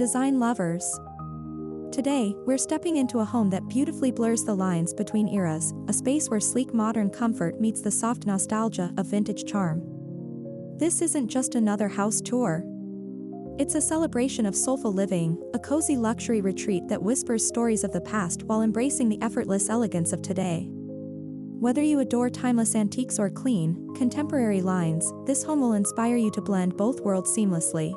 design lovers. Today, we're stepping into a home that beautifully blurs the lines between eras, a space where sleek modern comfort meets the soft nostalgia of vintage charm. This isn't just another house tour. It's a celebration of soulful living, a cozy luxury retreat that whispers stories of the past while embracing the effortless elegance of today. Whether you adore timeless antiques or clean, contemporary lines, this home will inspire you to blend both worlds seamlessly.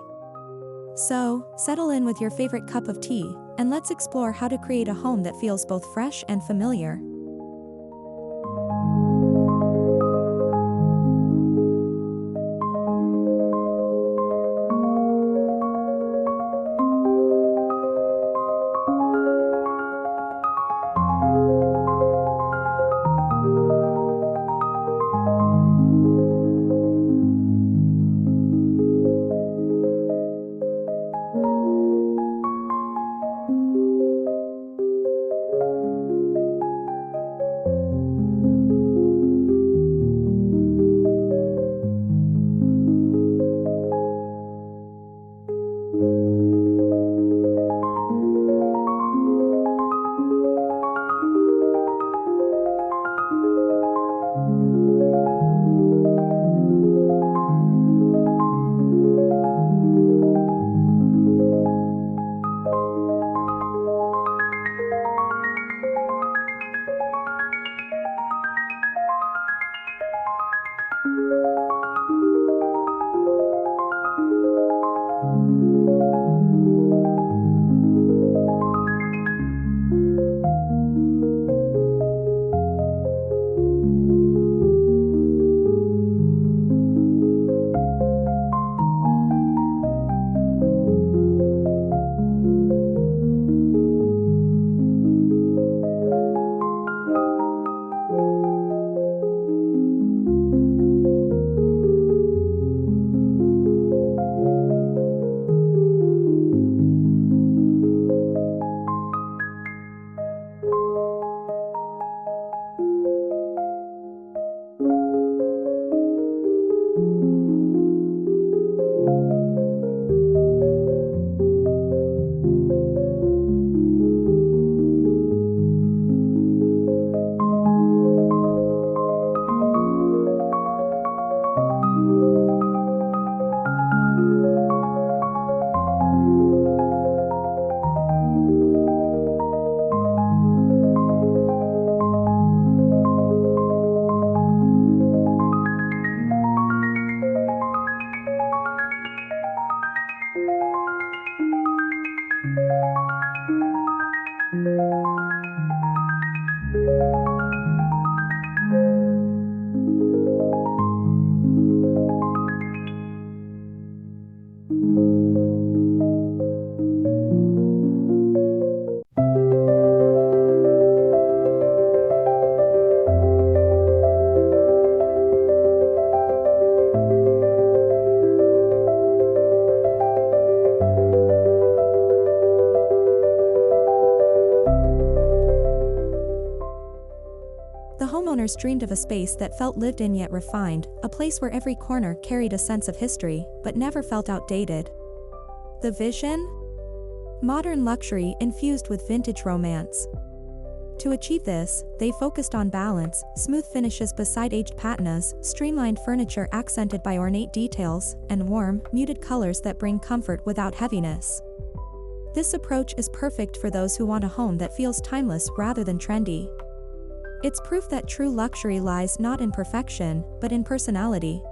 So, settle in with your favorite cup of tea, and let's explore how to create a home that feels both fresh and familiar. The homeowners dreamed of a space that felt lived in yet refined, a place where every corner carried a sense of history, but never felt outdated. The vision? Modern luxury infused with vintage romance. To achieve this, they focused on balance, smooth finishes beside aged patinas, streamlined furniture accented by ornate details, and warm, muted colors that bring comfort without heaviness. This approach is perfect for those who want a home that feels timeless rather than trendy. It's proof that true luxury lies not in perfection, but in personality.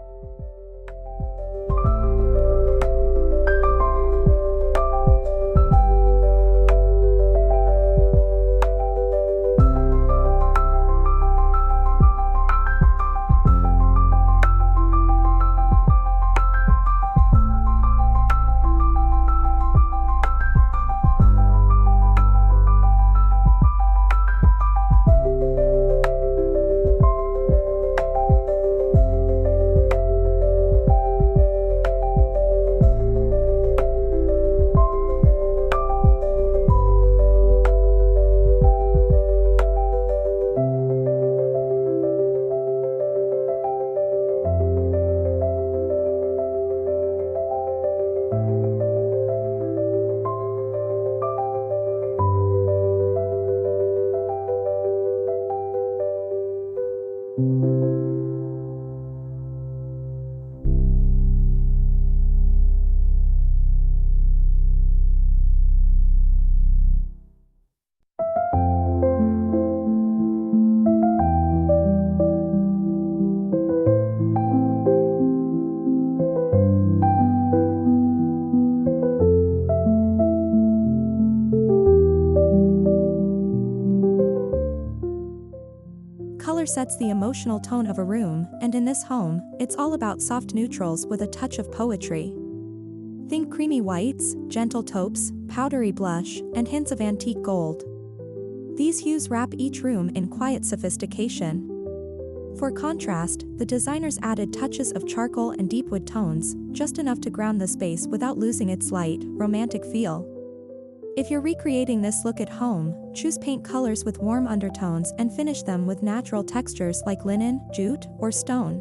Color sets the emotional tone of a room, and in this home, it's all about soft neutrals with a touch of poetry. Think creamy whites, gentle taupes, powdery blush, and hints of antique gold. These hues wrap each room in quiet sophistication. For contrast, the designers added touches of charcoal and deep wood tones, just enough to ground the space without losing its light, romantic feel. If you're recreating this look at home, choose paint colors with warm undertones and finish them with natural textures like linen, jute, or stone.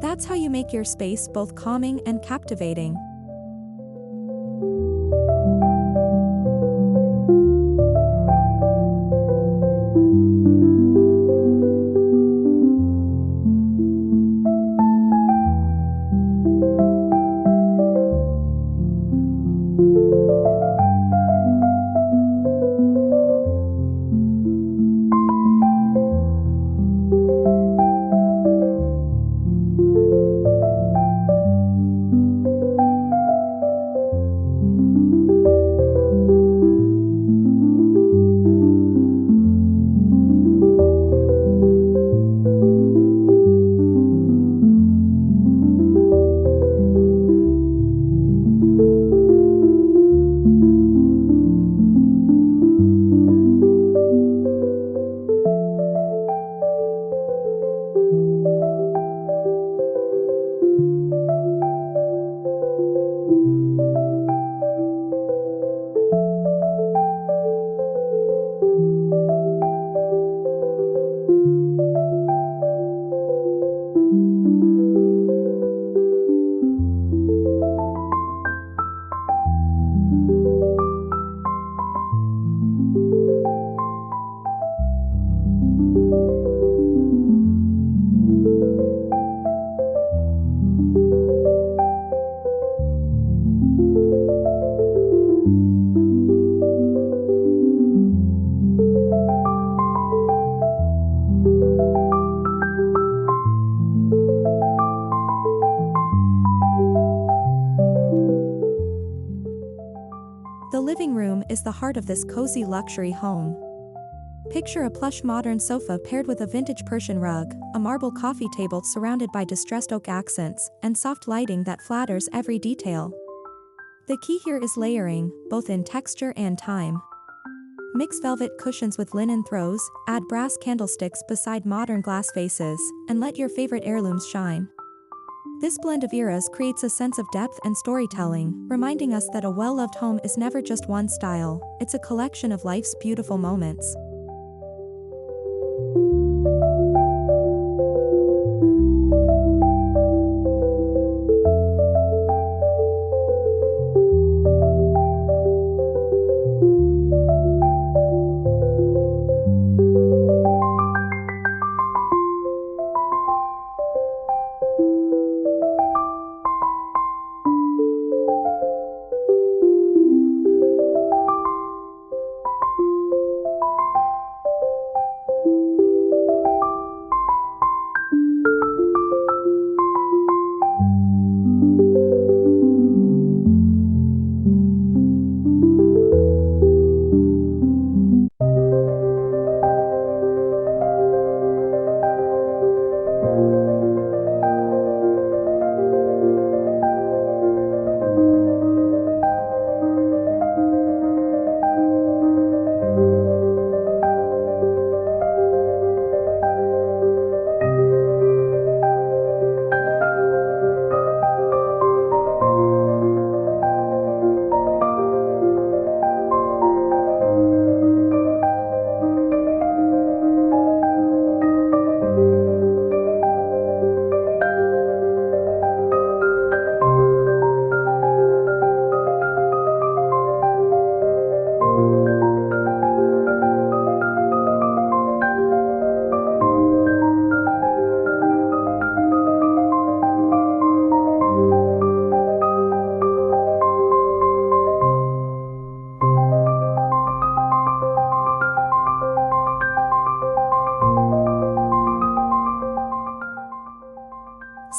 That's how you make your space both calming and captivating. The living room is the heart of this cozy luxury home. Picture a plush modern sofa paired with a vintage Persian rug, a marble coffee table surrounded by distressed oak accents, and soft lighting that flatters every detail. The key here is layering, both in texture and time. Mix velvet cushions with linen throws, add brass candlesticks beside modern glass vases, and let your favorite heirlooms shine. This blend of eras creates a sense of depth and storytelling, reminding us that a well-loved home is never just one style, it's a collection of life's beautiful moments.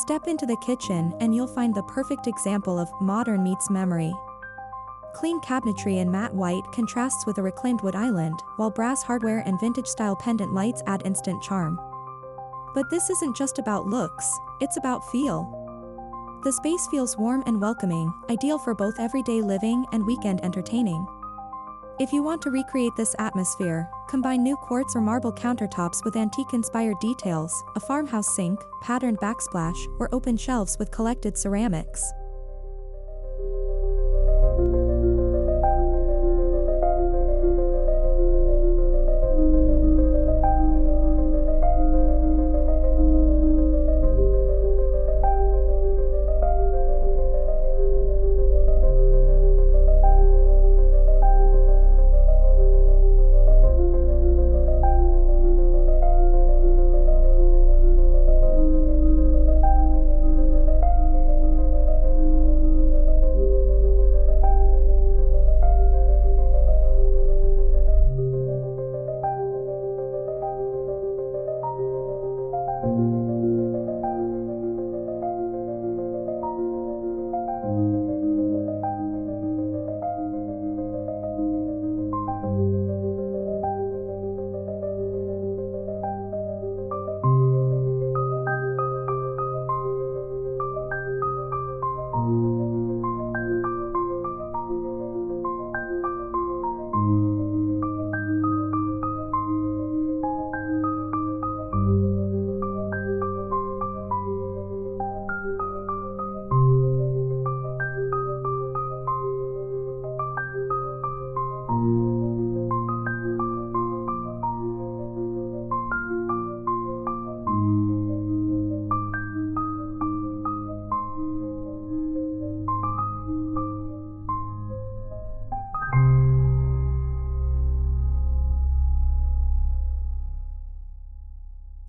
Step into the kitchen and you'll find the perfect example of modern meets memory. Clean cabinetry in matte white contrasts with a reclaimed wood island, while brass hardware and vintage-style pendant lights add instant charm. But this isn't just about looks, it's about feel. The space feels warm and welcoming, ideal for both everyday living and weekend entertaining. If you want to recreate this atmosphere, combine new quartz or marble countertops with antique-inspired details, a farmhouse sink, patterned backsplash, or open shelves with collected ceramics.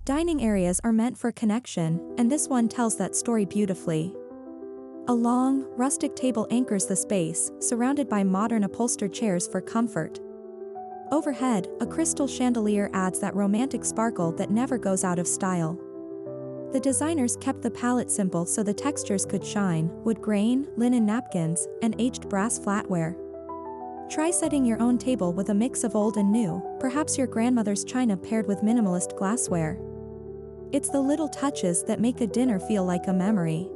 Dining areas are meant for connection, and this one tells that story beautifully. A long, rustic table anchors the space, surrounded by modern upholstered chairs for comfort. Overhead, a crystal chandelier adds that romantic sparkle that never goes out of style. The designers kept the palette simple so the textures could shine: wood grain, linen napkins, and aged brass flatware. Try setting your own table with a mix of old and new, perhaps your grandmother's china paired with minimalist glassware. It's the little touches that make a dinner feel like a memory.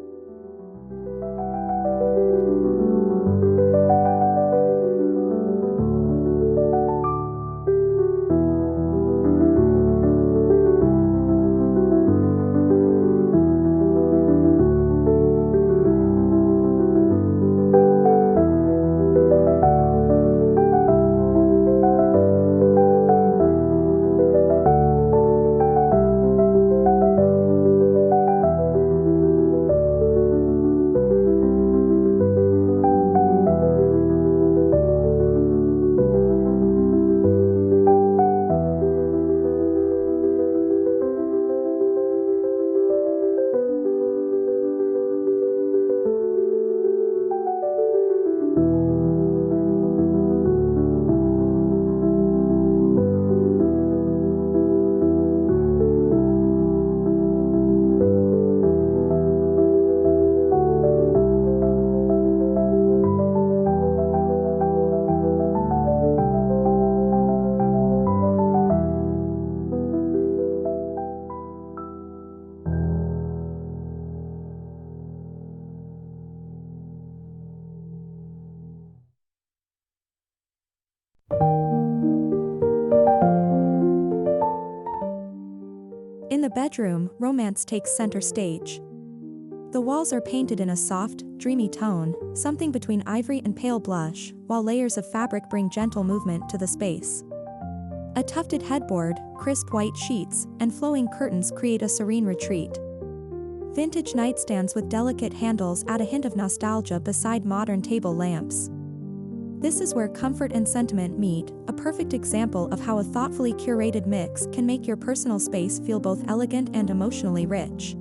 In the bedroom, romance takes center stage. The walls are painted in a soft, dreamy tone, something between ivory and pale blush, while layers of fabric bring gentle movement to the space. A tufted headboard, crisp white sheets, and flowing curtains create a serene retreat. Vintage nightstands with delicate handles add a hint of nostalgia beside modern table lamps. This is where comfort and sentiment meet, a perfect example of how a thoughtfully curated mix can make your personal space feel both elegant and emotionally rich.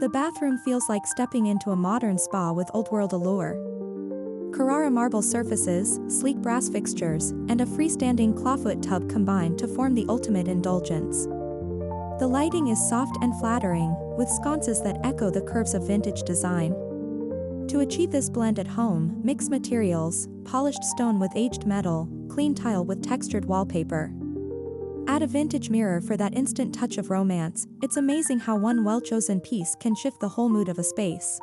The bathroom feels like stepping into a modern spa with old-world allure. Carrara marble surfaces, sleek brass fixtures, and a freestanding clawfoot tub combine to form the ultimate indulgence. The lighting is soft and flattering, with sconces that echo the curves of vintage design. To achieve this blend at home, mix materials: polished stone with aged metal, clean tile with textured wallpaper. Add a vintage mirror for that instant touch of romance. It's amazing how one well-chosen piece can shift the whole mood of a space.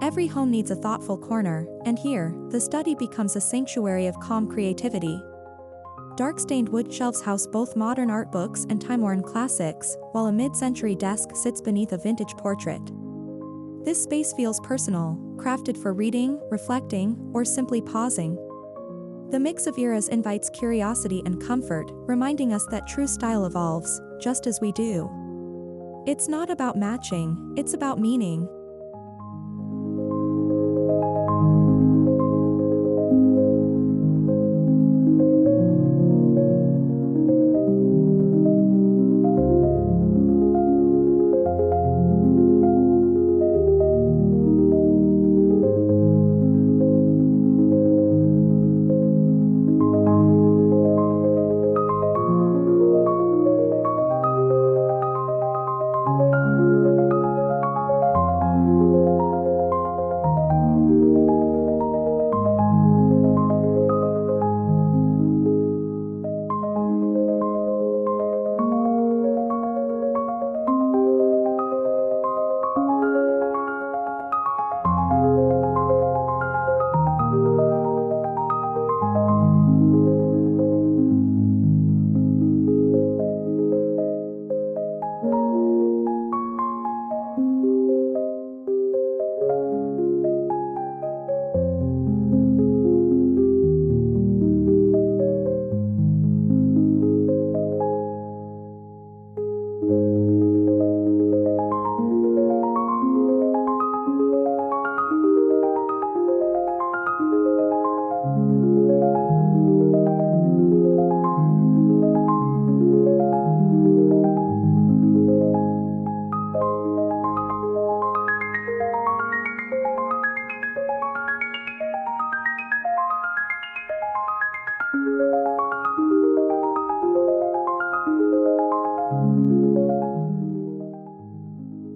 Every home needs a thoughtful corner, and here, the study becomes a sanctuary of calm creativity. Dark-stained wood shelves house both modern art books and time-worn classics, while a mid-century desk sits beneath a vintage portrait. This space feels personal, crafted for reading, reflecting, or simply pausing. The mix of eras invites curiosity and comfort, reminding us that true style evolves, just as we do. It's not about matching, it's about meaning.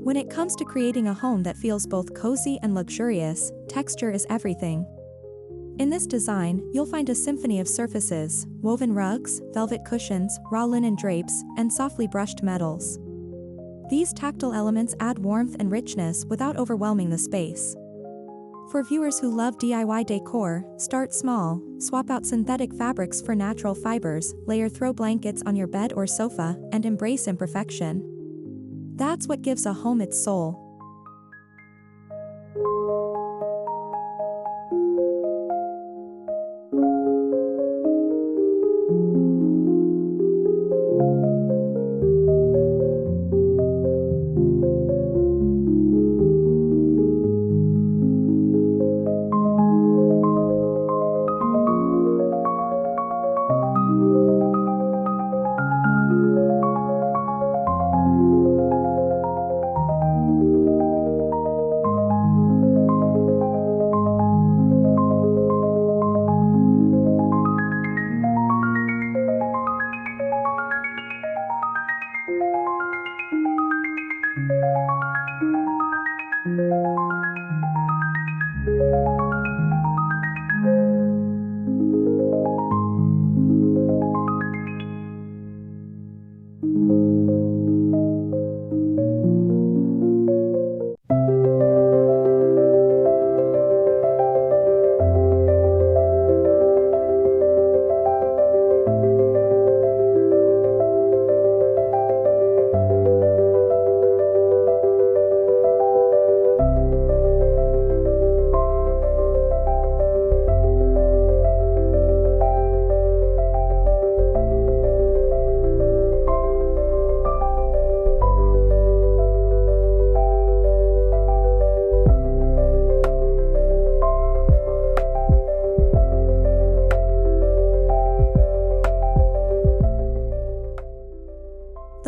When it comes to creating a home that feels both cozy and luxurious, texture is everything. In this design, you'll find a symphony of surfaces: woven rugs, velvet cushions, raw linen drapes, and softly brushed metals. These tactile elements add warmth and richness without overwhelming the space. For viewers who love DIY decor, start small, swap out synthetic fabrics for natural fibers, layer throw blankets on your bed or sofa, and embrace imperfection. That's what gives a home its soul.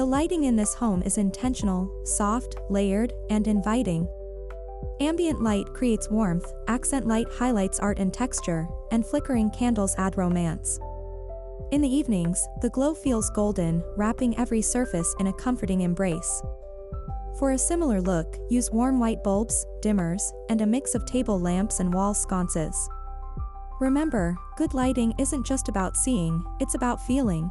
The lighting in this home is intentional, soft, layered, and inviting. Ambient light creates warmth, accent light highlights art and texture, and flickering candles add romance. In the evenings, the glow feels golden, wrapping every surface in a comforting embrace. For a similar look, use warm white bulbs, dimmers, and a mix of table lamps and wall sconces. Remember, good lighting isn't just about seeing, it's about feeling.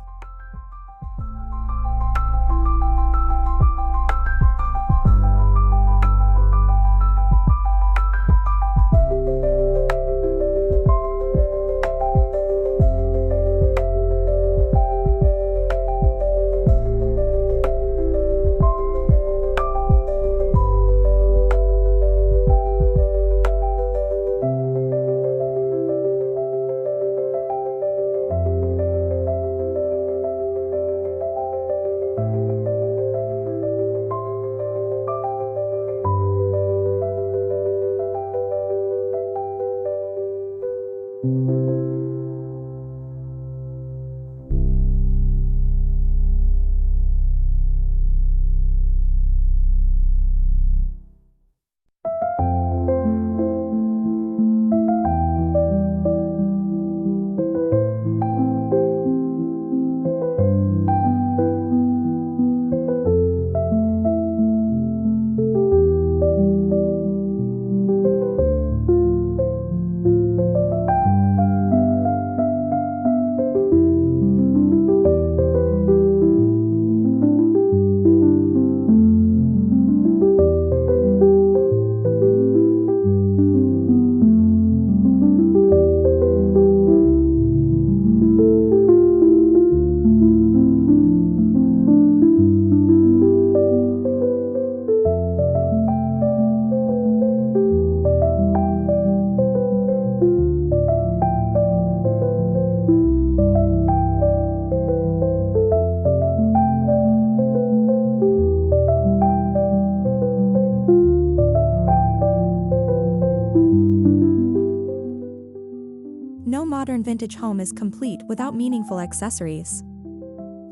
No modern vintage home is complete without meaningful accessories.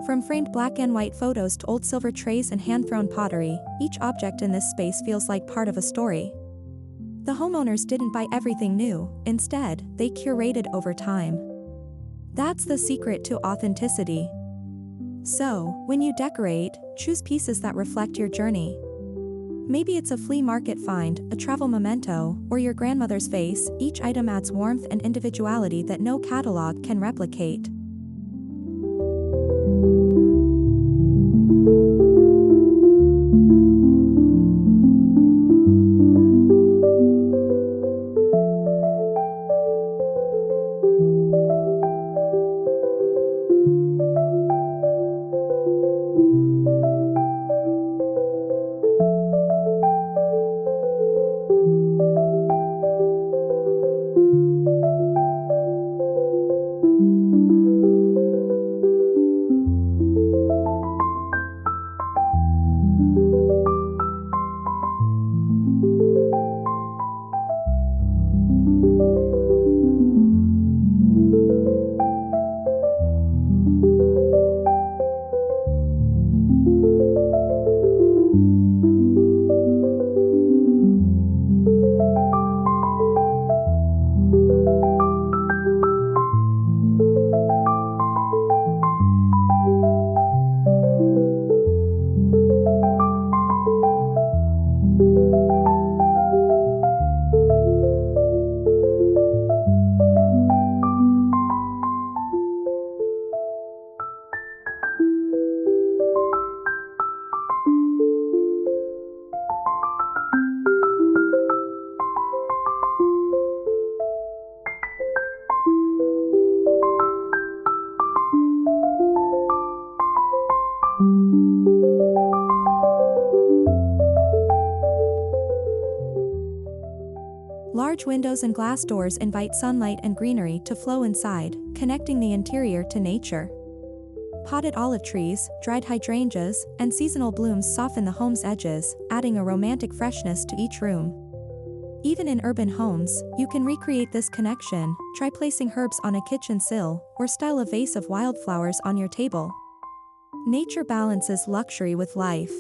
From framed black and white photos to old silver trays and hand-thrown pottery, each object in this space feels like part of a story. The homeowners didn't buy everything new, instead, they curated over time. That's the secret to authenticity. So, when you decorate, choose pieces that reflect your journey. Maybe it's a flea market find, a travel memento, or your grandmother's vase. Each item adds warmth and individuality that no catalog can replicate. Large windows and glass doors invite sunlight and greenery to flow inside, connecting the interior to nature. Potted olive trees, dried hydrangeas, and seasonal blooms soften the home's edges, adding a romantic freshness to each room. Even in urban homes, you can recreate this connection. Try placing herbs on a kitchen sill, or style a vase of wildflowers on your table. Nature balances luxury with life.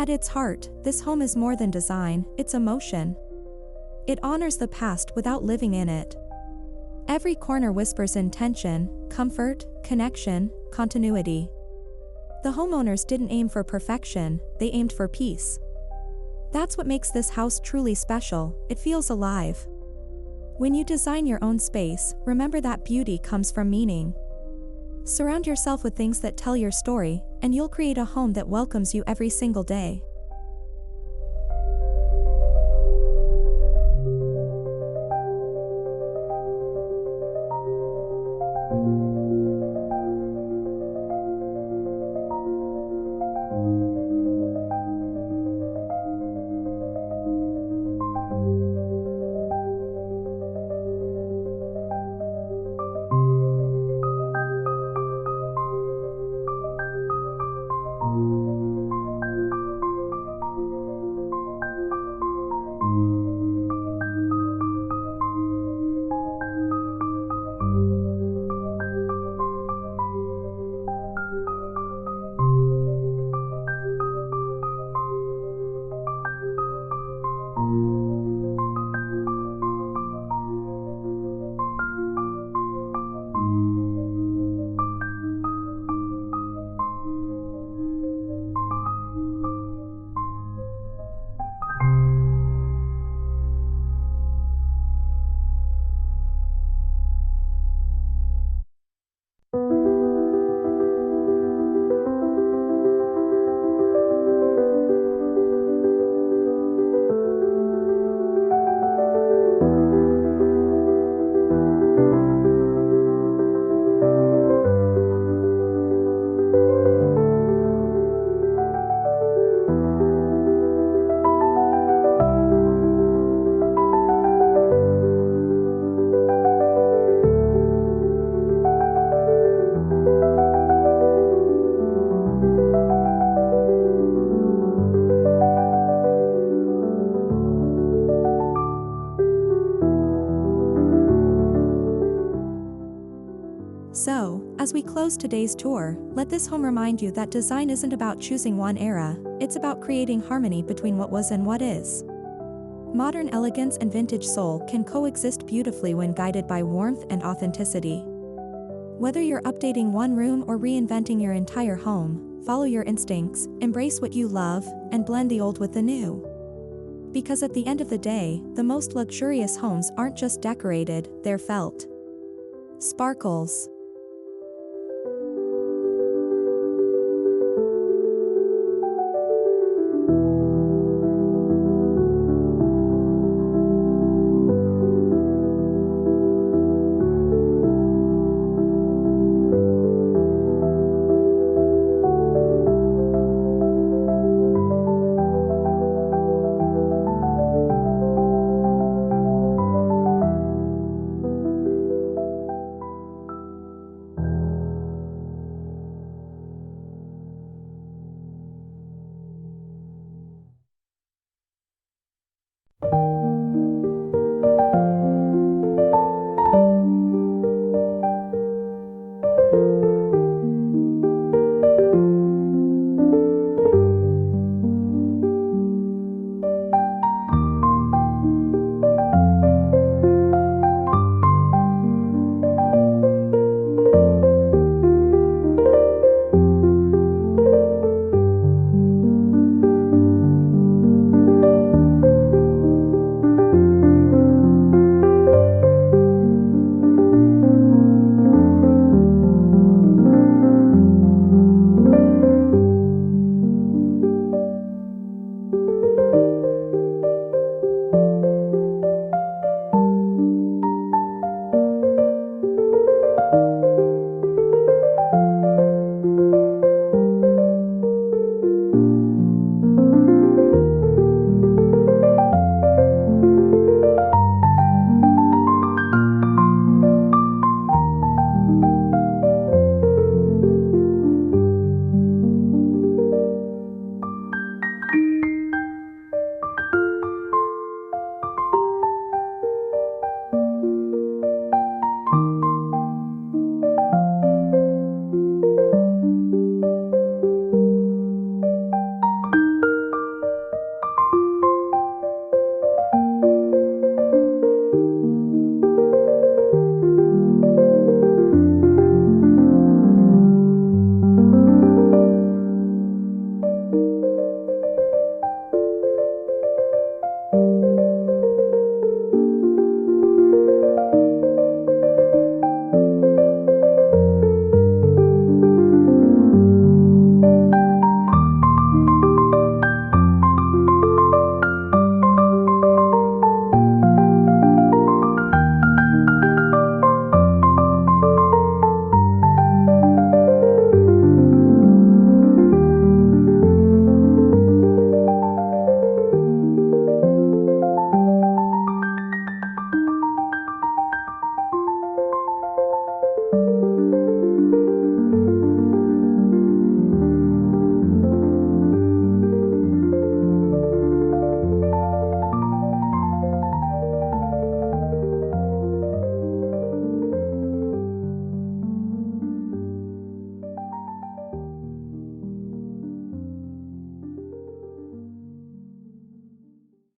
At its heart, this home is more than design, it's emotion. It honors the past without living in it. Every corner whispers intention, comfort, connection, continuity. The homeowners didn't aim for perfection, they aimed for peace. That's what makes this house truly special, it feels alive. When you design your own space, remember that beauty comes from meaning. Surround yourself with things that tell your story, and you'll create a home that welcomes you every single day. So, as we close today's tour, let this home remind you that design isn't about choosing one era, it's about creating harmony between what was and what is. Modern elegance and vintage soul can coexist beautifully when guided by warmth and authenticity. Whether you're updating one room or reinventing your entire home, follow your instincts, embrace what you love, and blend the old with the new. Because at the end of the day, the most luxurious homes aren't just decorated, they're felt. Sparkles.